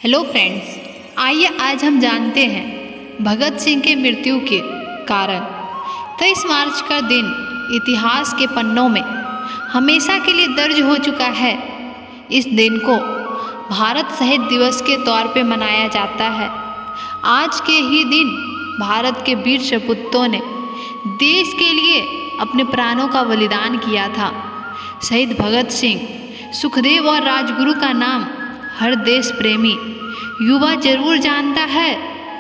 Hello friends, आइए आज हम जानते हैं भगत सिंह के मृत्यु के कारण। 23 मार्च का दिन इतिहास के पन्नों में हमेशा के लिए दर्ज हो चुका है। इस दिन को भारत शहीद दिवस के तौर पे मनाया जाता है। आज के ही दिन भारत के वीर सपूतों ने देश के लिए अपने प्राणों का बलिदान किया था। शहीद भगत सिंह, सुखदेव और राजगुरु का नाम हर देश प्रेमी युवा जरूर जानता है।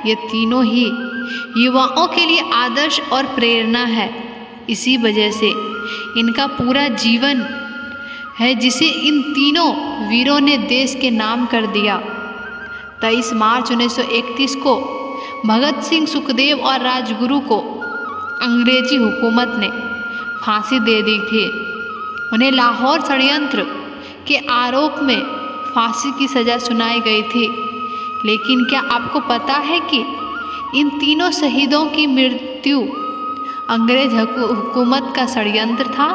ये तीनों ही युवाओं के लिए आदर्श और प्रेरणा है। इसी वजह से इनका पूरा जीवन है जिसे इन तीनों वीरों ने देश के नाम कर दिया। 23 मार्च 1931 को भगत सिंह, सुखदेव और राजगुरु को अंग्रेजी हुकूमत ने फांसी दे दी थी। उन्हें लाहौर षड्यंत्र के आरोप में फांसी की सज़ा सुनाई गई थी। लेकिन क्या आपको पता है कि इन तीनों शहीदों की मृत्यु अंग्रेज हुकूमत का षड्यंत्र था?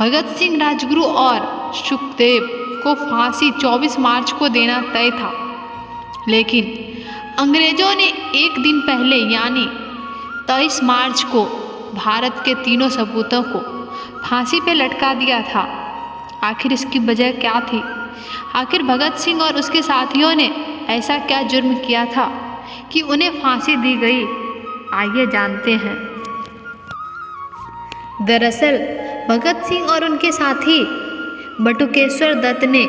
भगत सिंह, राजगुरु और सुखदेव को फांसी 24 मार्च को देना तय था, लेकिन अंग्रेजों ने एक दिन पहले यानी 23 मार्च को भारत के तीनों सपूतों को फांसी पे लटका दिया था। आखिर इसकी वजह क्या थी? आखिर भगत सिंह और उसके साथियों ने ऐसा क्या जुर्म किया था कि उन्हें फांसी दी गई? आइए जानते हैं। दरअसल भगत सिंह और उनके साथी बटुकेश्वर दत्त ने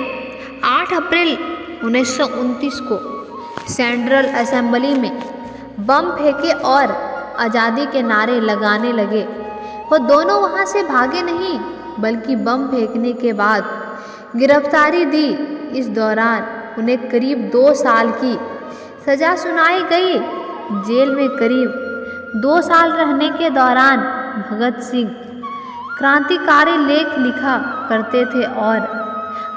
8 अप्रैल 1929 को सेंट्रल असेंबली में बम फेंके और आज़ादी के नारे लगाने लगे। वो दोनों वहाँ से भागे नहीं, बल्कि बम फेंकने के बाद गिरफ्तारी दी। इस दौरान उन्हें करीब 2 साल की सज़ा सुनाई गई। जेल में करीब 2 साल रहने के दौरान भगत सिंह क्रांतिकारी लेख लिखा करते थे और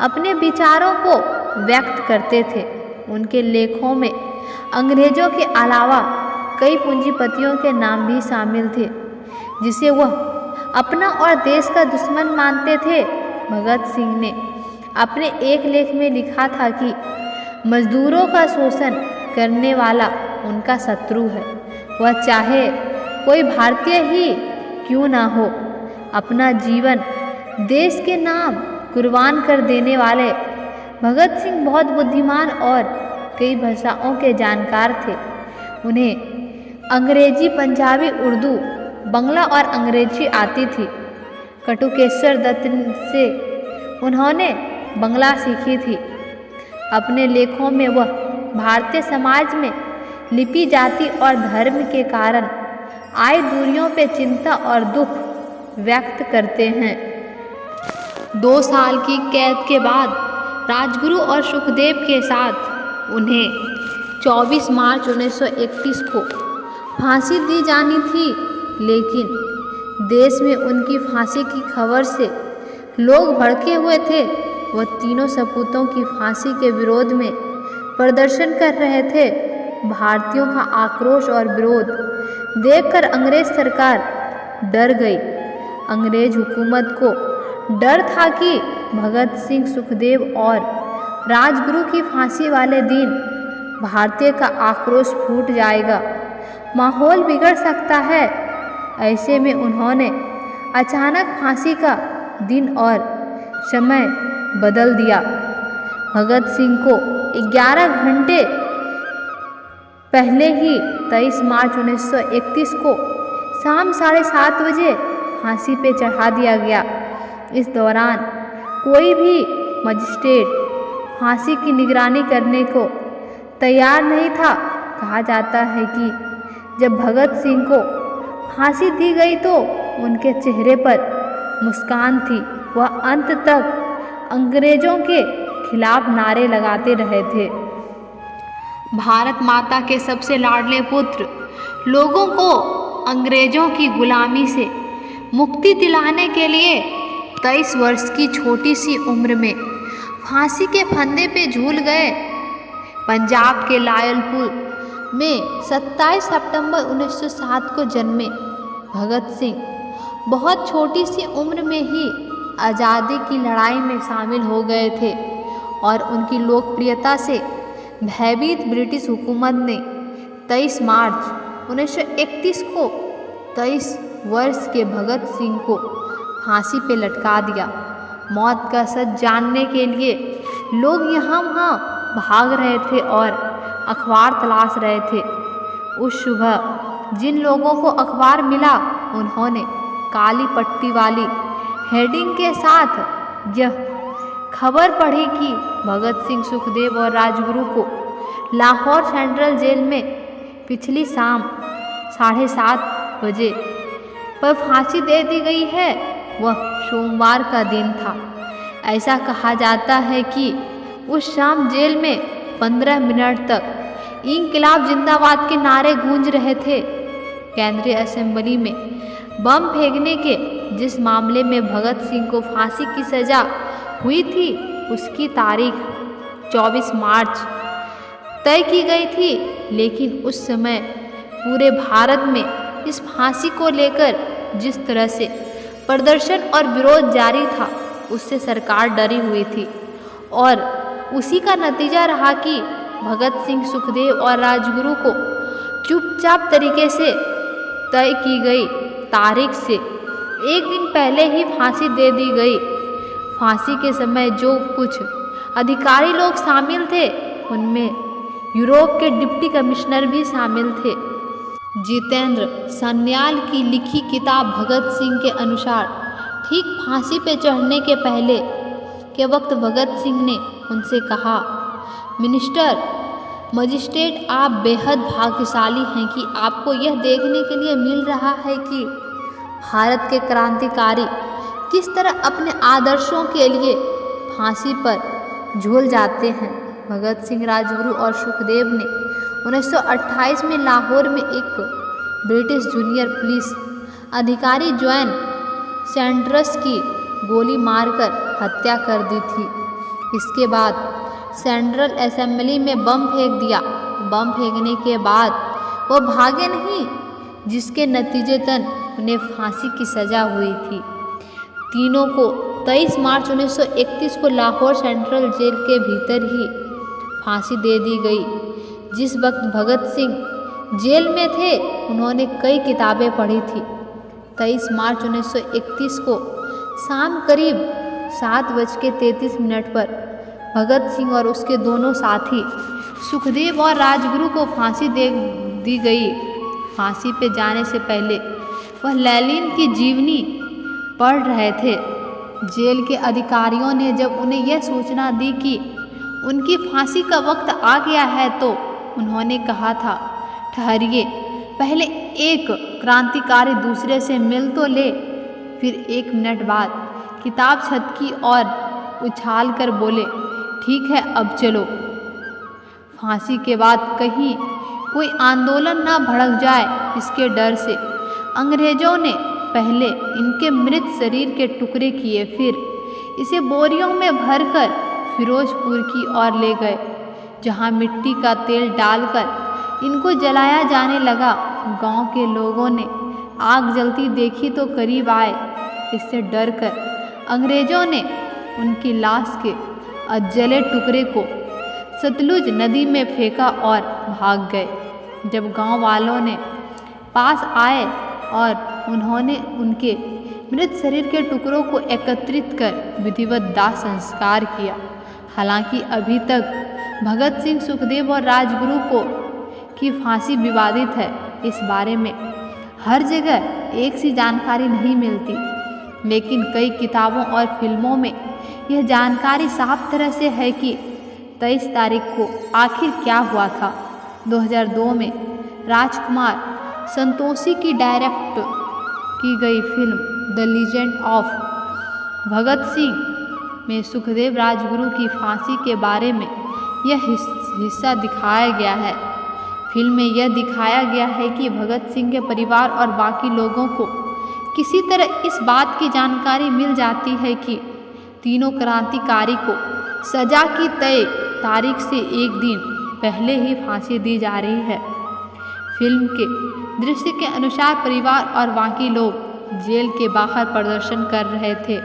अपने विचारों को व्यक्त करते थे। उनके लेखों में अंग्रेजों के अलावा कई पूंजीपतियों के नाम भी शामिल थे, जिसे वह अपना और देश का दुश्मन मानते थे। भगत सिंह ने अपने एक लेख में लिखा था कि मजदूरों का शोषण करने वाला उनका शत्रु है, वह चाहे कोई भारतीय ही क्यों ना हो। अपना जीवन देश के नाम कुर्बान कर देने वाले भगत सिंह बहुत बुद्धिमान और कई भाषाओं के जानकार थे। उन्हें अंग्रेजी, पंजाबी, उर्दू, बंगला और अंग्रेजी आती थी। बटुकेश्वर दत्त से उन्होंने बंगला सीखी थी। अपने लेखों में वह भारतीय समाज में लिपि, जाति और धर्म के कारण आए दूरियों पे चिंता और दुख व्यक्त करते हैं। 2 साल की कैद के बाद राजगुरु और सुखदेव के साथ उन्हें 24 मार्च 1931 को फांसी दी जानी थी, लेकिन देश में उनकी फांसी की खबर से लोग भड़के हुए थे। वह तीनों सपूतों की फांसी के विरोध में प्रदर्शन कर रहे थे। भारतीयों का आक्रोश और विरोध देखकर अंग्रेज सरकार डर गई। अंग्रेज हुकूमत को डर था कि भगत सिंह, सुखदेव और राजगुरु की फांसी वाले दिन भारतीय का आक्रोश फूट जाएगा, माहौल बिगड़ सकता है। ऐसे में उन्होंने अचानक फांसी का दिन और समय बदल दिया। भगत सिंह को 11 घंटे पहले ही 23 मार्च 1931 को शाम 7:30 बजे फांसी पे चढ़ा दिया गया। इस दौरान कोई भी मजिस्ट्रेट फांसी की निगरानी करने को तैयार नहीं था। कहा जाता है कि जब भगत सिंह को फांसी दी गई तो उनके चेहरे पर मुस्कान थी। वह अंत तक अंग्रेजों के खिलाफ नारे लगाते रहे थे। भारत माता के सबसे लाडले पुत्र लोगों को अंग्रेजों की गुलामी से मुक्ति दिलाने के लिए 23 वर्ष की छोटी सी उम्र में फांसी के फंदे पे झूल गए। पंजाब के लायलपुर में 27 सितंबर 1907 को जन्मे भगत सिंह बहुत छोटी सी उम्र में ही आज़ादी की लड़ाई में शामिल हो गए थे और उनकी लोकप्रियता से भयभीत ब्रिटिश हुकूमत ने 23 मार्च 1931 को 23 वर्ष के भगत सिंह को फांसी पे लटका दिया। मौत का सच जानने के लिए लोग यहाँ वहाँ भाग रहे थे और अखबार तलाश रहे थे। उस सुबह जिन लोगों को अखबार मिला उन्होंने काली पट्टी वाली हेडिंग के साथ यह खबर पढ़ी कि भगत सिंह, सुखदेव और राजगुरु को लाहौर सेंट्रल जेल में पिछली शाम 7:30 बजे पर फांसी दे दी गई है। वह सोमवार का दिन था। ऐसा कहा जाता है कि उस शाम जेल में 15 मिनट तक इंकलाब जिंदाबाद के नारे गूंज रहे थे। केंद्रीय असेंबली में बम फेंकने के जिस मामले में भगत सिंह को फांसी की सजा हुई थी उसकी तारीख 24 मार्च तय की गई थी, लेकिन उस समय पूरे भारत में इस फांसी को लेकर जिस तरह से प्रदर्शन और विरोध जारी था उससे सरकार डरी हुई थी और उसी का नतीजा रहा कि भगत सिंह, सुखदेव और राजगुरु को चुपचाप तरीके से तय की गई तारीख से एक दिन पहले ही फांसी दे दी गई। फांसी के समय जो कुछ अधिकारी लोग शामिल थे उनमें यूरोप के डिप्टी कमिश्नर भी शामिल थे। जितेंद्र सान्याल की लिखी किताब भगत सिंह के अनुसार ठीक फांसी पे चढ़ने के पहले के वक्त भगत सिंह ने उनसे कहा, मिनिस्टर मजिस्ट्रेट, आप बेहद भाग्यशाली हैं कि आपको यह देखने के लिए मिल रहा है कि भारत के क्रांतिकारी किस तरह अपने आदर्शों के लिए फांसी पर झूल जाते हैं। भगत सिंह, राजगुरु और सुखदेव ने 1928 में लाहौर में एक ब्रिटिश जूनियर पुलिस अधिकारी जॉन सैंडर्स की गोली मारकर हत्या कर दी थी। इसके बाद सेंट्रल असेंबली में बम फेंक दिया। बम फेंकने के बाद वो भागे नहीं, जिसके नतीजतन उन्हें फांसी की सजा हुई थी। तीनों को 23 मार्च 1931 को लाहौर सेंट्रल जेल के भीतर ही फांसी दे दी गई। जिस वक्त भगत सिंह जेल में थे उन्होंने कई किताबें पढ़ी थी। 23 मार्च 1931 को शाम करीब 7:33 पर भगत सिंह और उसके दोनों साथी सुखदेव और राजगुरु को फांसी दे दी गई। फांसी पे जाने से पहले वह लेनिन की जीवनी पढ़ रहे थे। जेल के अधिकारियों ने जब उन्हें यह सूचना दी कि उनकी फांसी का वक्त आ गया है तो उन्होंने कहा था, ठहरिए, पहले एक क्रांतिकारी दूसरे से मिल तो ले। फिर 1 मिनट बाद किताब छटकी और उछाल कर बोले, ठीक है, अब चलो। फांसी के बाद कहीं कोई आंदोलन ना भड़क जाए इसके डर से अंग्रेजों ने पहले इनके मृत शरीर के टुकड़े किए, फिर इसे बोरियों में भरकर फिरोजपुर की ओर ले गए, जहां मिट्टी का तेल डालकर इनको जलाया जाने लगा। गांव के लोगों ने आग जलती देखी तो करीब आए। इससे डरकर अंग्रेजों ने उनकी लाश के जले टुकड़े को सतलुज नदी में फेंका और भाग गए। जब गांव वालों ने पास आए और उन्होंने उनके मृत शरीर के टुकड़ों को एकत्रित कर विधिवत दाह संस्कार किया। हालांकि अभी तक भगत सिंह, सुखदेव और राजगुरु को की फांसी विवादित है। इस बारे में हर जगह एक सी जानकारी नहीं मिलती, लेकिन कई किताबों और फिल्मों में यह जानकारी साफ तरह से है कि 23 तारीख को आखिर क्या हुआ था। 2002 में राजकुमार संतोषी की डायरेक्ट की गई film the legend of Bhagat Singh में सुखदेव राजगुरु की फांसी के बारे में यह हिस्सा दिखाया गया है। फिल्म में यह दिखाया गया है कि भगत सिंह के परिवार और बाकी लोगों को किसी तरह इस बात की जानकारी मिल जाती है कि तीनों क्रांतिकारी को सजा की तय तारीख से एक दिन पहले ही फांसी दी जा रही है। फिल्म के दृश्य के अनुसार परिवार और बाकी लोग जेल के बाहर प्रदर्शन कर रहे थे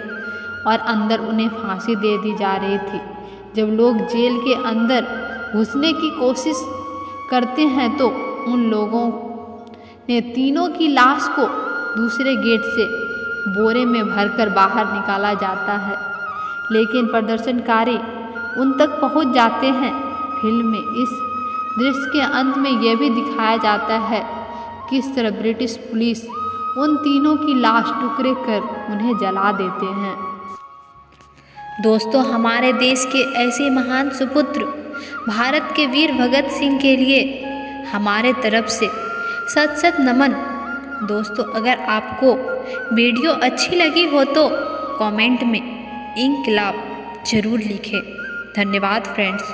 और अंदर उन्हें फांसी दे दी जा रही थी। जब लोग जेल के अंदर घुसने की कोशिश करते हैं तो उन लोगों ने तीनों की लाश को दूसरे गेट से बोरे में भरकर बाहर निकाला जाता है, लेकिन प्रदर्शनकारी उन तक पहुंच जाते हैं। फिल्म में इस दृश्य के अंत में यह भी दिखाया जाता है किस तरह ब्रिटिश पुलिस उन तीनों की लाश टुकड़े कर उन्हें जला देते हैं। दोस्तों, हमारे देश के ऐसे महान सुपुत्र भारत के वीर भगत सिंह के लिए हमारे तरफ से सत सत नमन। दोस्तों, अगर आपको वीडियो अच्छी लगी हो तो कमेंट में इंकलाब जरूर लिखें। धन्यवाद फ्रेंड्स।